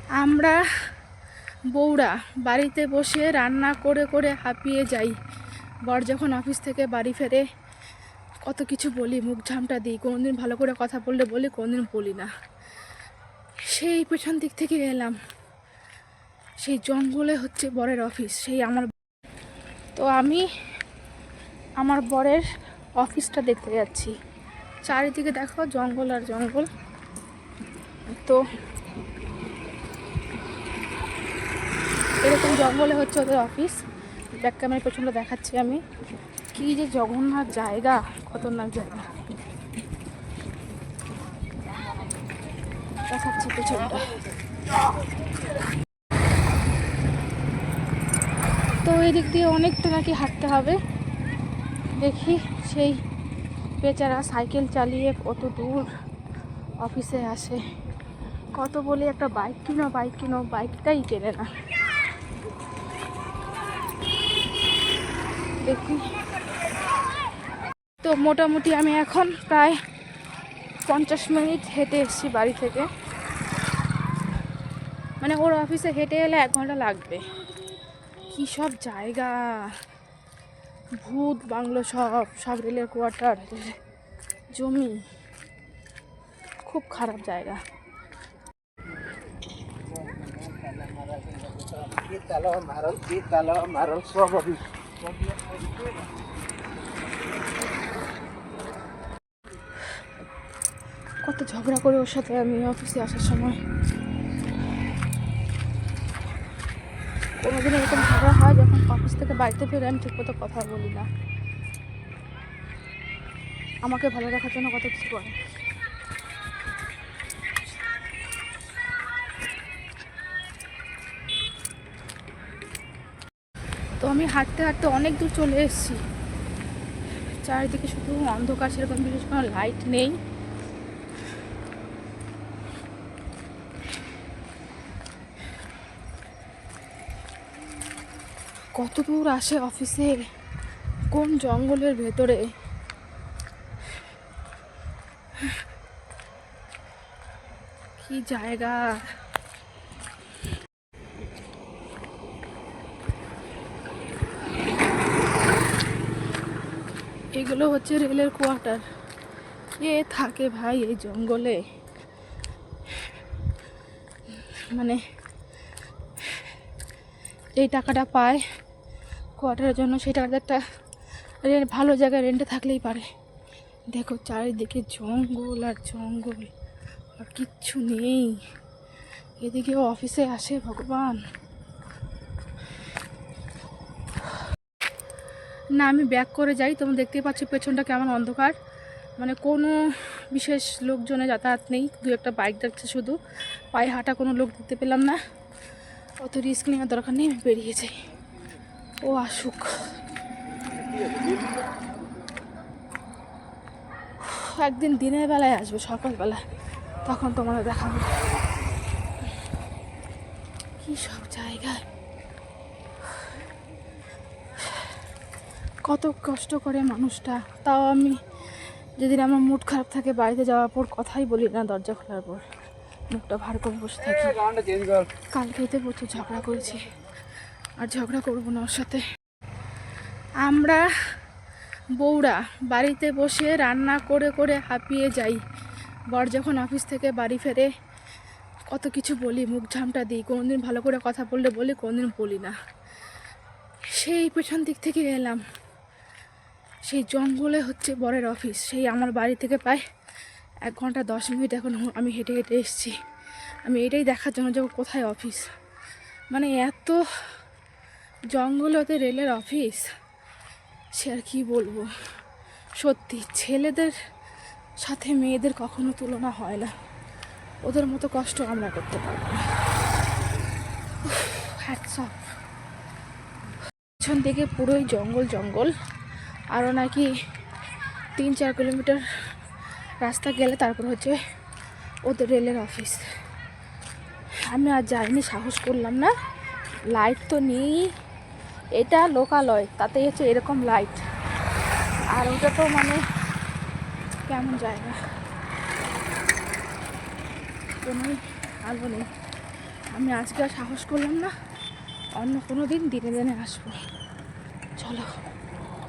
আমরা বউরা বাড়িতে বসে রান্না করে করে হাঁপিয়ে যাই। বর যখন অফিস থেকে বাড়ি ফেরে কত কিছু বলি, মুখ ঝামটা দিই, কোনোদিন ভালো করে কথা বললে বলি, কোনোদিন বলি না। সেই পেছন দিক থেকে এলাম, সেই জঙ্গলে হচ্ছে বরের অফিস। তো আমি আমার বরের অফিসটা দেখতে যাচ্ছি। চারিদিকে দেখো জঙ্গল আর জঙ্গল। তো এরকম জঙ্গলে হচ্ছে ওদের অফিস। ব্যাক ক্যামেরার পেছনটা দেখাচ্ছি আমি। কি যে জঘন্য জায়গা, খতরনাক জায়গা। দেখাচ্ছি পেছনটা। তো এই দিক দিয়ে অনেকটা নাকি হাঁটতে হবে। দেখি সেই বেচারা সাইকেল চালিয়ে কত দূর অফিসে আসে। কত বলি একটা বাইক কিনো, বাইকটাই কেনে না। দেখি তো মোটামুটি আমি এখন প্রায় 50 মিনিট হেঁটে এসেছি বাড়ি থেকে। মানে ওর অফিসে হেঁটে এলে 1 ঘন্টা লাগবে। কি সব জায়গা, ভূত বাংলো, সব রেলের কোয়ার্টার, জমি, খুব খারাপ জায়গা। কত ঝগড়া করে ওর সাথে আমি অফিসে আসার সময়। কোনোদিন এরকম ঝগড়া হয় যখন অফিস থেকে বাড়িতে ফিরে আমি ঠিক মতো কথা বলি না। আমাকে ভালো রাখার জন্য কত কিছু করে। তো আমি হাঁটতে হাঁটতে অনেক দূর চলে এসেছি। চারিদিকে শুধু অন্ধকার, সেরকম বিশেষ কোনো লাইট নেই। কত দূর আসে অফিসে, কোন জঙ্গলের ভেতরে। কি জায়গা। এগুলো হচ্ছে রেলের কোয়ার্টার। এ থাকে ভাই এই জঙ্গলে, মানে এই টাকাটা পায় কোয়ার্টারের জন্য, সেই টাকাটা একটা ভালো জায়গায় রেন্টে থাকলেই পারে। দেখো চারিদিকে জঙ্গল আর জঙ্গল, আর কিচ্ছু নেই। এদিকেও অফিসে আসে ভগবান। না আমি ব্যাক করে যাই, তোমরা দেখতেই পাচ্ছ পেছনটা কেমন অন্ধকার। মানে কোনো বিশেষ লোকজনে যাতায়াত নেই, 2-1টা বাইক যাচ্ছে শুধু, পায়ে হাঁটা কোনো লোক দেখতে পেলাম না। অত রিস্ক নেওয়ার দরকার নেই, আমি বেরিয়ে যাই। ও আসুক। একদিন দিনের বেলায় আসবে, সকালবেলা, তখন তোমাদের দেখাবো কি সব জায়গায়। কত কষ্ট করে মানুষটা। তাও আমি যেদিন আমার মুড খারাপ থাকে বাড়িতে যাওয়ার পর কথাই বলি না, দরজা খোলার পর মুখটা ভার করে বসে থাকি। কালকেতে প্রচুর ঝগড়া করেছি, আর ঝগড়া করবো না ওর সাথে। আমরা বউরা বাড়িতে বসে রান্না করে করে হাঁপিয়ে যাই। বর যখন অফিস থেকে বাড়ি ফেরে কত কিছু বলি, মুখ ঝামটা দিই, কোনোদিন ভালো করে কথা বললে বলি, কোনোদিন বলি না। সেই পেছন দিক থেকে এলাম, সেই জঙ্গলে হচ্ছে বরের অফিস। সেই আমার বাড়ি থেকে প্রায় 1 ঘন্টা 10 মিনিট এখন আমি হেঁটে হেঁটে এসেছি। আমি এটাই দেখার জন্য যে কোথায় অফিস। মানে এত জঙ্গলে ওদের রেলের অফিস, সে আর কি বলবো। সত্যি ছেলেদের সাথে মেয়েদের কখনো তুলনা হয় না, ওদের মতো কষ্ট আমরা করতে পারবো না। Hats off. পেছন দিকে পুরোই জঙ্গল জঙ্গল, আরও নাকি 3-4 কিলোমিটার রাস্তা গেলে তারপর হচ্ছে ওদের রেলের অফিস। আমি আর যাইনি, সাহস করলাম না। লাইট তো নেই, এটা লোকালয়, তাতেই হচ্ছে এরকম লাইট, আর ওটা তো মানে কেমন জায়গা, কোনো আলো নেই। আমি আজকে আর সাহস করলাম না, অন্য কোনো দিন দিনে দিনে আসবো। চলো।